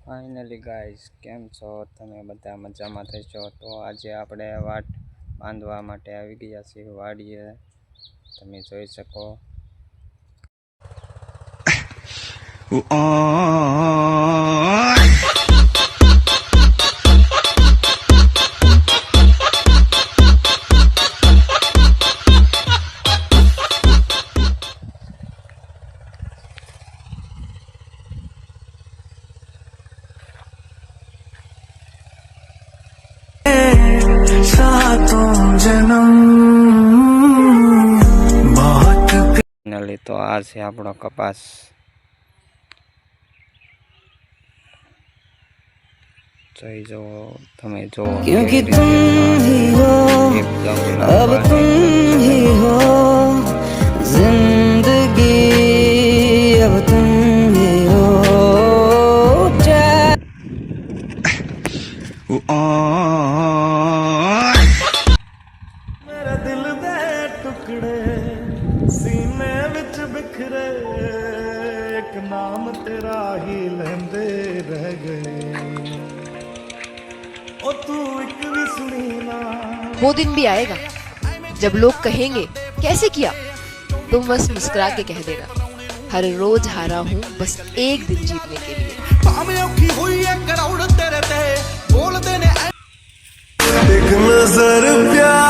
Finally guys, કેમ છો તમે? બધા મજામાં થશો? તો આજે આપણે વાટ બાંધવા માટે આવી ગયા છીએ વાડીએ. તમે જોઈ શકો. ફાઇનલી તો આ છે આપણો કપાસ. જોઈ જો તમે જો, क्योंकि तुम ही हो, अब तुम ही हो जिंदगी, अब तुम ही हो मेरा दिल दे टुकड़े सीने विच बिखरे, एक नाम तेरा ही लेंदे रह गए। वो दिन भी आएगा जब लोग कहेंगे कैसे किया, तुम बस मुस्कुरा के कह देना हर रोज हारा हूँ बस एक दिन जीतने के लिए। एक नजर प्यार